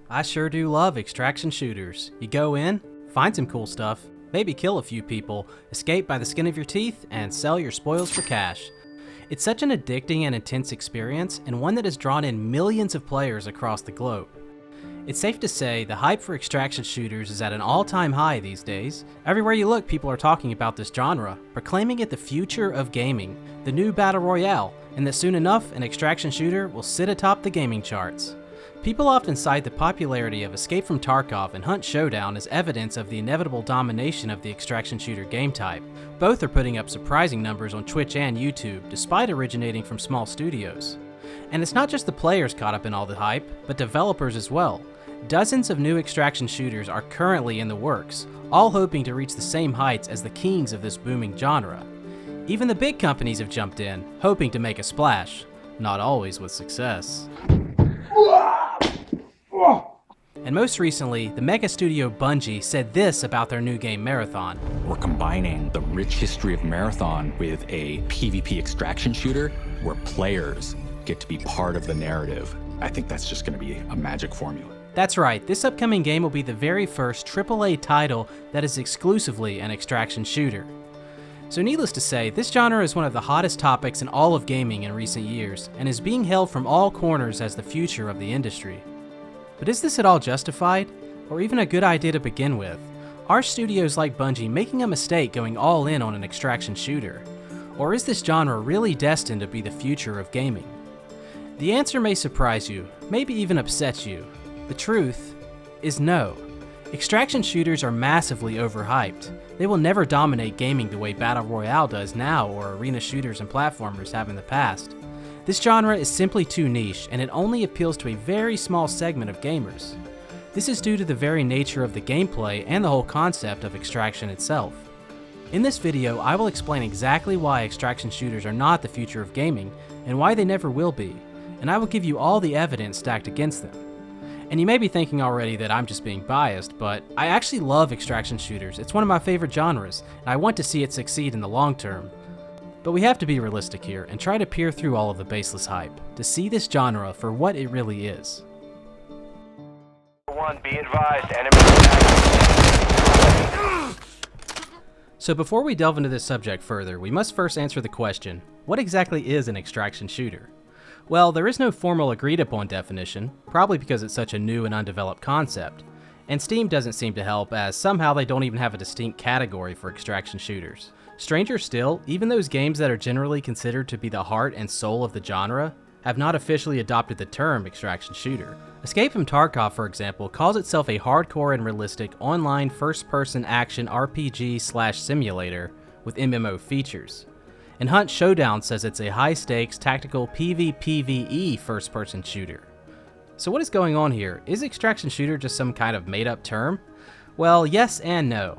I sure do love extraction shooters. You go in, find some cool stuff, maybe kill a few people, escape by the skin of your teeth, and sell your spoils for cash. It's such an addicting and intense experience, and one that has drawn in millions of players across the globe. It's safe to say the hype for extraction shooters is at an all-time high these days. Everywhere you look, people are talking about this genre, proclaiming it the future of gaming, the new battle royale, and that soon enough, an extraction shooter will sit atop the gaming charts. People often cite the popularity of Escape from Tarkov and Hunt Showdown as evidence of the inevitable domination of the extraction shooter game type. Both are putting up surprising numbers on Twitch and YouTube, despite originating from small studios. And it's not just the players caught up in all the hype, but developers as well. Dozens of new extraction shooters are currently in the works, all hoping to reach the same heights as the kings of this booming genre. Even the big companies have jumped in, hoping to make a splash, not always with success. And most recently, the mega studio Bungie said this about their new game Marathon. We're combining the rich history of Marathon with a PvP extraction shooter where players get to be part of the narrative. I think that's just going to be a magic formula. That's right, this upcoming game will be the very first AAA title that is exclusively an extraction shooter. So needless to say, this genre is one of the hottest topics in all of gaming in recent years, and is being hailed from all corners as the future of the industry. But is this at all justified, or even a good idea to begin with? Are studios like Bungie making a mistake going all in on an extraction shooter? Or is this genre really destined to be the future of gaming? The answer may surprise you, maybe even upset you. The truth is no. Extraction shooters are massively overhyped. They will never dominate gaming the way Battle Royale does now or arena shooters and platformers have in the past. This genre is simply too niche, and it only appeals to a very small segment of gamers. This is due to the very nature of the gameplay and the whole concept of extraction itself. In this video, I will explain exactly why extraction shooters are not the future of gaming, and why they never will be, and I will give you all the evidence stacked against them. And you may be thinking already that I'm just being biased, but I actually love extraction shooters. It's one of my favorite genres, and I want to see it succeed in the long term. But we have to be realistic here and try to peer through all of the baseless hype to see this genre for what it really is. Be advised, enemy attack. So before we delve into this subject further, we must first answer the question, what exactly is an extraction shooter? Well, there is no formal agreed upon definition, probably because it's such a new and undeveloped concept. And Steam doesn't seem to help, as somehow they don't even have a distinct category for extraction shooters. Stranger still, even those games that are generally considered to be the heart and soul of the genre have not officially adopted the term extraction shooter. Escape from Tarkov, for example, calls itself a hardcore and realistic online first-person action RPG/simulator with MMO features. And Hunt Showdown says it's a high-stakes tactical PvPvE first-person shooter. So what is going on here? Is extraction shooter just some kind of made-up term? Well, yes and no.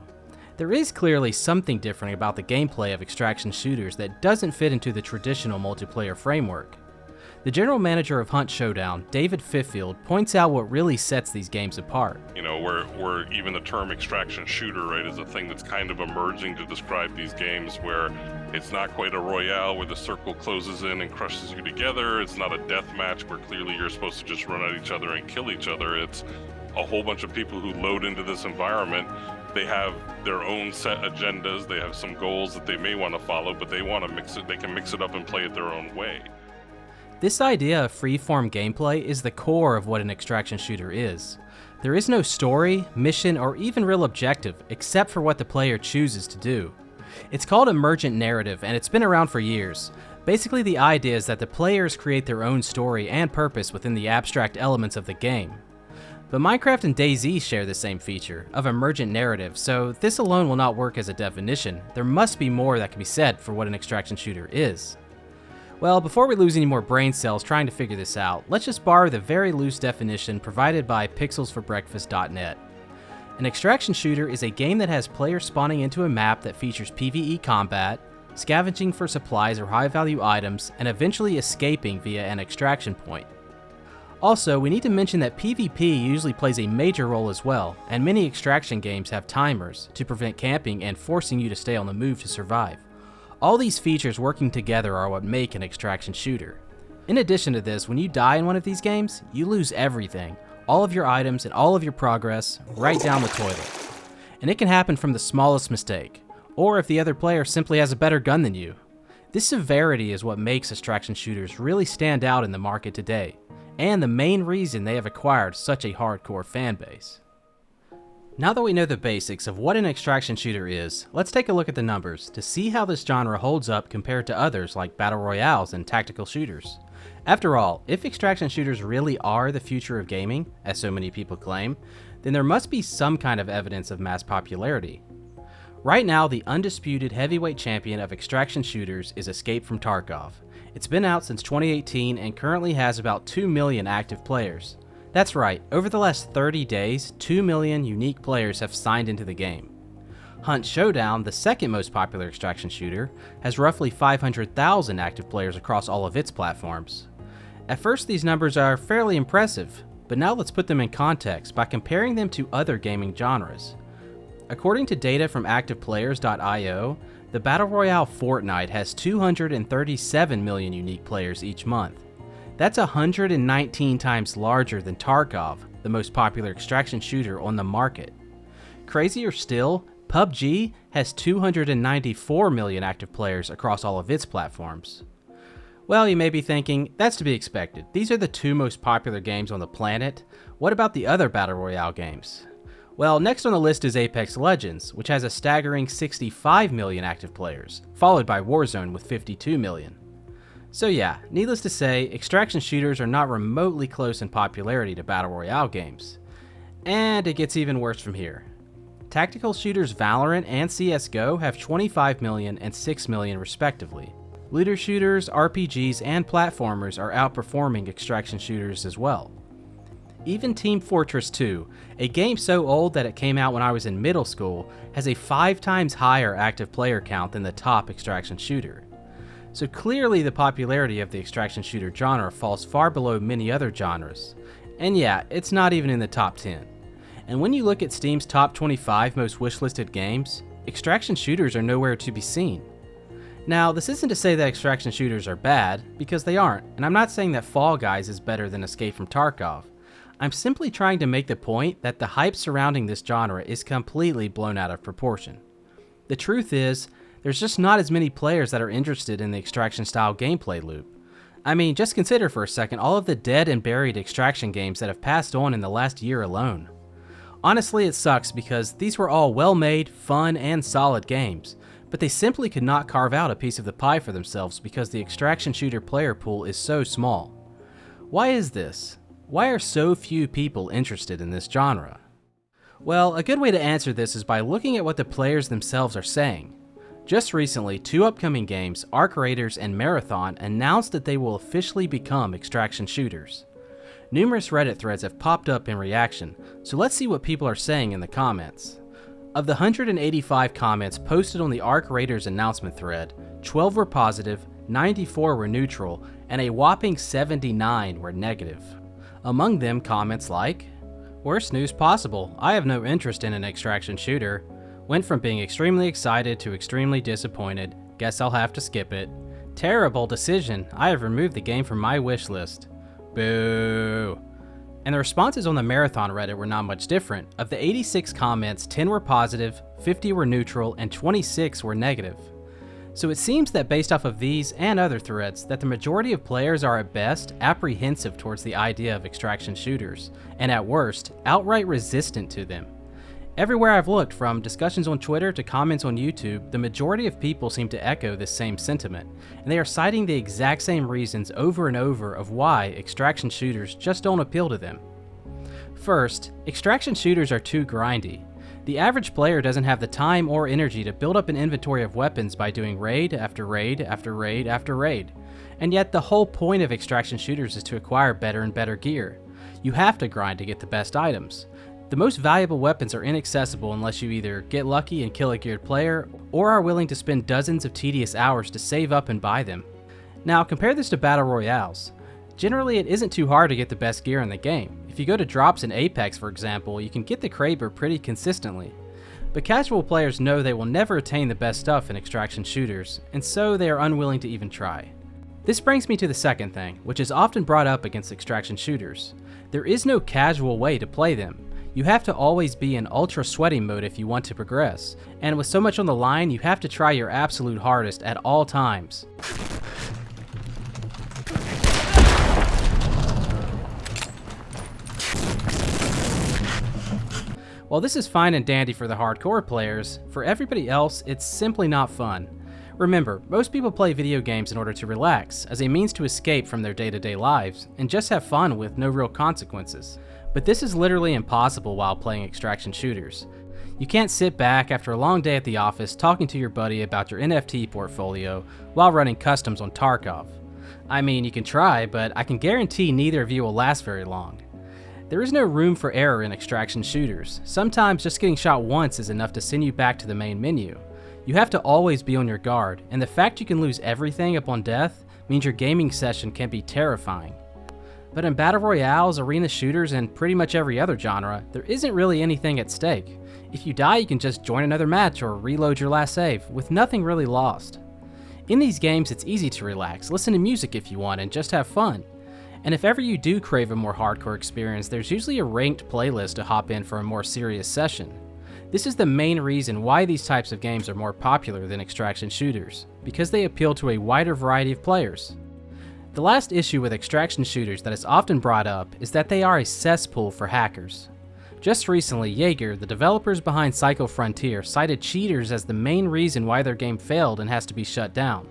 There is clearly something different about the gameplay of extraction shooters that doesn't fit into the traditional multiplayer framework. The general manager of Hunt Showdown, David Fiffield, points out what really sets these games apart. You know, where even the term extraction shooter, right, is a thing that's kind of emerging to describe these games where it's not quite a royale where the circle closes in and crushes you together. It's not a death match where clearly you're supposed to just run at each other and kill each other. It's a whole bunch of people who load into this environment. They have their own set agendas. They have some goals that they may want to follow, but they want to mix it. They can mix it up and play it their own way. This idea of free-form gameplay is the core of what an extraction shooter is. There is no story, mission, or even real objective, except for what the player chooses to do. It's called emergent narrative, and it's been around for years. Basically, the idea is that the players create their own story and purpose within the abstract elements of the game. But Minecraft and DayZ share the same feature, of emergent narrative, so this alone will not work as a definition. There must be more that can be said for what an extraction shooter is. Well, before we lose any more brain cells trying to figure this out, let's just borrow the very loose definition provided by pixelsforbreakfast.net. An extraction shooter is a game that has players spawning into a map that features PvE combat, scavenging for supplies or high-value items, and eventually escaping via an extraction point. Also, we need to mention that PvP usually plays a major role as well, and many extraction games have timers to prevent camping and forcing you to stay on the move to survive. All these features working together are what make an extraction shooter. In addition to this, when you die in one of these games, you lose everything. all of your items and all of your progress right down the toilet. And it can happen from the smallest mistake, or if the other player simply has a better gun than you. This severity is what makes extraction shooters really stand out in the market today, and the main reason they have acquired such a hardcore fan base. Now that we know the basics of what an extraction shooter is, let's take a look at the numbers to see how this genre holds up compared to others like battle royales and tactical shooters. After all, if extraction shooters really are the future of gaming, as so many people claim, then there must be some kind of evidence of mass popularity. Right now, the undisputed heavyweight champion of extraction shooters is Escape from Tarkov. It's been out since 2018 and currently has about 2 million active players. That's right, over the last 30 days, 2 million unique players have signed into the game. Hunt Showdown, the second most popular extraction shooter, has roughly 500,000 active players across all of its platforms. At first, these numbers are fairly impressive, but now let's put them in context by comparing them to other gaming genres. According to data from ActivePlayers.io, the Battle Royale Fortnite has 237 million unique players each month. That's 119 times larger than Tarkov, the most popular extraction shooter on the market. Crazier still, PUBG has 294 million active players across all of its platforms. Well, you may be thinking, that's to be expected. These are the two most popular games on the planet. What about the other Battle Royale games? Well, next on the list is Apex Legends, which has a staggering 65 million active players, followed by Warzone with 52 million. So yeah, needless to say, extraction shooters are not remotely close in popularity to Battle Royale games. And it gets even worse from here. Tactical shooters Valorant and CSGO have 25 million and 6 million respectively. Looter shooters, RPGs, and platformers are outperforming extraction shooters as well. Even Team Fortress 2, a game so old that it came out when I was in middle school, has a 5 times higher active player count than the top extraction shooter. So clearly the popularity of the extraction shooter genre falls far below many other genres. And yeah, it's not even in the top 10. And when you look at Steam's top 25 most wishlisted games, extraction shooters are nowhere to be seen. Now, this isn't to say that extraction shooters are bad, because they aren't, and I'm not saying that Fall Guys is better than Escape from Tarkov. I'm simply trying to make the point that the hype surrounding this genre is completely blown out of proportion. The truth is, there's just not as many players that are interested in the extraction style gameplay loop. I mean, just consider for a second all of the dead and buried extraction games that have passed on in the last year alone. Honestly, it sucks because these were all well-made, fun, and solid games, but they simply could not carve out a piece of the pie for themselves because the extraction shooter player pool is so small. Why is this? Why are so few people interested in this genre? Well, a good way to answer this is by looking at what the players themselves are saying. Just recently, 2 upcoming games, Arc Raiders and Marathon, announced that they will officially become extraction shooters. Numerous Reddit threads have popped up in reaction, so let's see what people are saying in the comments. Of the 185 comments posted on the Arc Raiders announcement thread, 12 were positive, 94 were neutral, and a whopping 79 were negative. Among them, comments like, "Worst news possible, I have no interest in an extraction shooter. Went from being extremely excited to extremely disappointed, guess I'll have to skip it. Terrible decision, I have removed the game from my wish list. Boo." And the responses on the Marathon Reddit were not much different. Of the 86 comments, 10 were positive, 50 were neutral, and 26 were negative. So it seems that based off of these and other threads, that the majority of players are at best apprehensive towards the idea of extraction shooters, and at worst, outright resistant to them. Everywhere I've looked, from discussions on Twitter to comments on YouTube, the majority of people seem to echo this same sentiment, and they are citing the exact same reasons over and over of why extraction shooters just don't appeal to them. First, extraction shooters are too grindy. The average player doesn't have the time or energy to build up an inventory of weapons by doing raid after raid after raid after raid. And yet the whole point of extraction shooters is to acquire better and better gear. You have to grind to get the best items. The most valuable weapons are inaccessible unless you either get lucky and kill a geared player, or are willing to spend dozens of tedious hours to save up and buy them. Now compare this to battle royales. Generally, it isn't too hard to get the best gear in the game. If you go to drops in Apex, for example, you can get the Kraber pretty consistently. But casual players know they will never attain the best stuff in extraction shooters, and so they are unwilling to even try. This brings me to the second thing, which is often brought up against extraction shooters. There is no casual way to play them. You have to always be in ultra sweaty mode if you want to progress, and with so much on the line, you have to try your absolute hardest at all times. While this is fine and dandy for the hardcore players, for everybody else, it's simply not fun. Remember, most people play video games in order to relax, as a means to escape from their day-to-day lives, and just have fun with no real consequences. But this is literally impossible while playing extraction shooters. You can't sit back after a long day at the office talking to your buddy about your NFT portfolio while running customs on Tarkov. I mean, you can try, but I can guarantee neither of you will last very long. There is no room for error in extraction shooters. Sometimes just getting shot once is enough to send you back to the main menu. You have to always be on your guard, and the fact you can lose everything upon death means your gaming session can be terrifying. But in battle royales, arena shooters, and pretty much every other genre, there isn't really anything at stake. If you die, you can just join another match or reload your last save, with nothing really lost. In these games, it's easy to relax, listen to music if you want, and just have fun. And if ever you do crave a more hardcore experience, there's usually a ranked playlist to hop in for a more serious session. This is the main reason why these types of games are more popular than extraction shooters, because they appeal to a wider variety of players. The last issue with extraction shooters that is often brought up is that they are a cesspool for hackers. Just recently, Jaeger, the developers behind Psycho Frontier, cited cheaters as the main reason why their game failed and has to be shut down.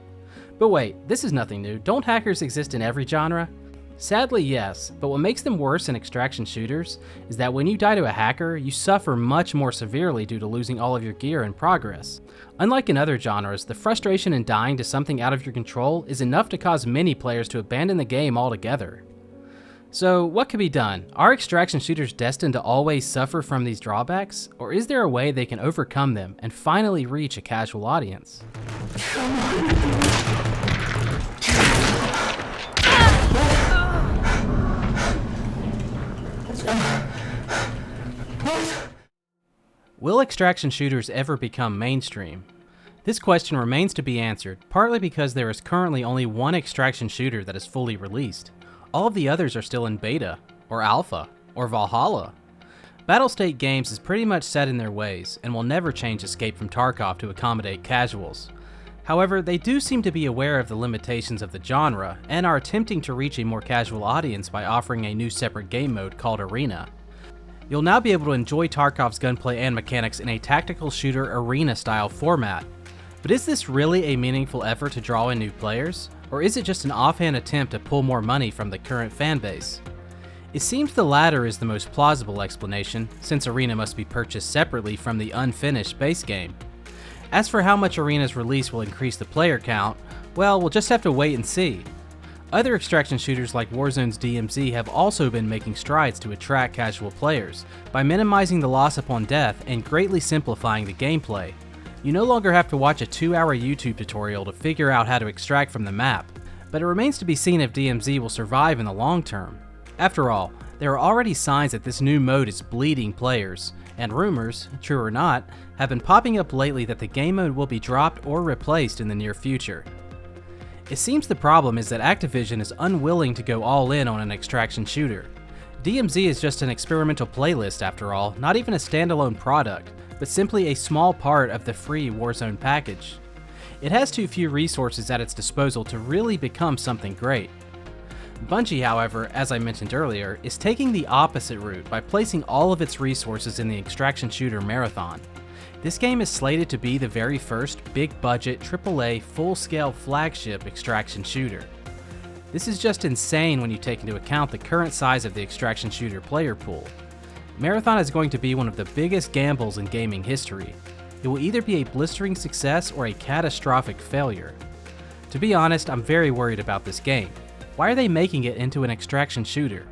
But wait, this is nothing new. Don't hackers exist in every genre? Sadly, yes, but what makes them worse in extraction shooters is that when you die to a hacker, you suffer much more severely due to losing all of your gear and progress. Unlike in other genres, the frustration in dying to something out of your control is enough to cause many players to abandon the game altogether. So, what can be done? Are extraction shooters destined to always suffer from these drawbacks, or is there a way they can overcome them and finally reach a casual audience? Will extraction shooters ever become mainstream? This question remains to be answered, partly because there is currently only one extraction shooter that is fully released. All of the others are still in beta, or alpha, or Valhalla. Battlestate Games is pretty much set in their ways, and will never change Escape from Tarkov to accommodate casuals. However, they do seem to be aware of the limitations of the genre, and are attempting to reach a more casual audience by offering a new separate game mode called Arena. You'll now be able to enjoy Tarkov's gunplay and mechanics in a tactical shooter arena-style format. But is this really a meaningful effort to draw in new players? Or is it just an offhand attempt to pull more money from the current fanbase? It seems the latter is the most plausible explanation, since Arena must be purchased separately from the unfinished base game. As for how much Arena's release will increase the player count, well, we'll just have to wait and see. Other extraction shooters like Warzone's DMZ have also been making strides to attract casual players by minimizing the loss upon death and greatly simplifying the gameplay. You no longer have to watch a 2-hour YouTube tutorial to figure out how to extract from the map, but it remains to be seen if DMZ will survive in the long term. After all, there are already signs that this new mode is bleeding players, and rumors, true or not, have been popping up lately that the game mode will be dropped or replaced in the near future. It seems the problem is that Activision is unwilling to go all in on an extraction shooter. DMZ is just an experimental playlist after all, not even a standalone product, but simply a small part of the free Warzone package. It has too few resources at its disposal to really become something great. Bungie, however, as I mentioned earlier, is taking the opposite route by placing all of its resources in the extraction shooter marathon. This game is slated to be the very first big-budget AAA full-scale flagship extraction shooter. This is just insane when you take into account the current size of the extraction shooter player pool. Marathon is going to be one of the biggest gambles in gaming history. It will either be a blistering success or a catastrophic failure. To be honest, I'm very worried about this game. Why are they making it into an extraction shooter?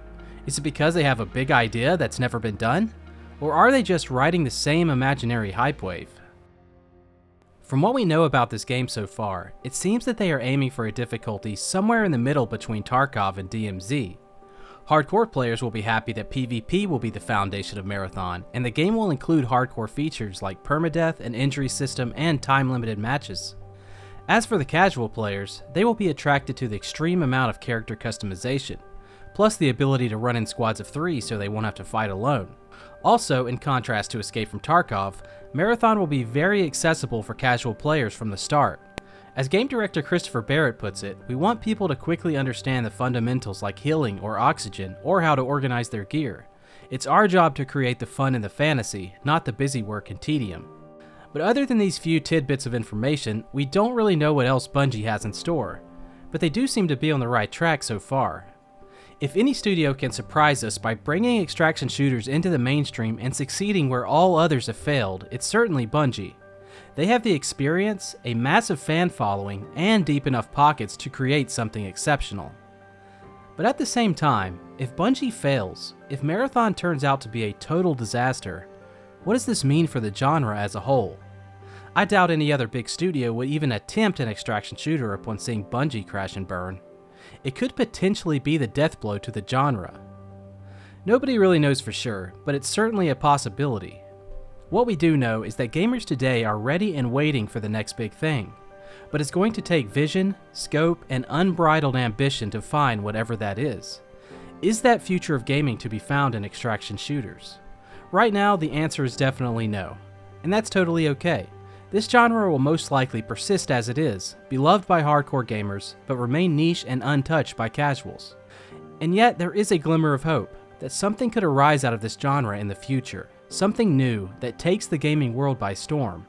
Is it because they have a big idea that's never been done? Or are they just riding the same imaginary hype wave? From what we know about this game so far, it seems that they are aiming for a difficulty somewhere in the middle between Tarkov and DMZ. Hardcore players will be happy that PvP will be the foundation of Marathon, and the game will include hardcore features like permadeath, an injury system, and time-limited matches. As for the casual players, they will be attracted to the extreme amount of character customization, plus the ability to run in squads of 3 so they won't have to fight alone. Also, in contrast to Escape from Tarkov, Marathon will be very accessible for casual players from the start. As game director Christopher Barrett puts it, we want people to quickly understand the fundamentals like healing or oxygen, or how to organize their gear. It's our job to create the fun and the fantasy, not the busy work and tedium. But other than these few tidbits of information, we don't really know what else Bungie has in store. But they do seem to be on the right track so far. If any studio can surprise us by bringing extraction shooters into the mainstream and succeeding where all others have failed, it's certainly Bungie. They have the experience, a massive fan following, and deep enough pockets to create something exceptional. But at the same time, if Bungie fails, if Marathon turns out to be a total disaster, what does this mean for the genre as a whole? I doubt any other big studio would even attempt an extraction shooter upon seeing Bungie crash and burn. It could potentially be the death blow to the genre. Nobody really knows for sure, but it's certainly a possibility. What we do know is that gamers today are ready and waiting for the next big thing, but it's going to take vision, scope, and unbridled ambition to find whatever that is. Is that future of gaming to be found in extraction shooters? Right now, the answer is definitely no, and that's totally okay. This genre will most likely persist as it is, beloved by hardcore gamers, but remain niche and untouched by casuals. And yet, there is a glimmer of hope that something could arise out of this genre in the future, something new that takes the gaming world by storm.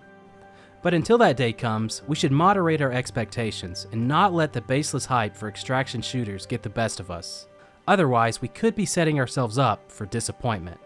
But until that day comes, we should moderate our expectations and not let the baseless hype for extraction shooters get the best of us. Otherwise, we could be setting ourselves up for disappointment.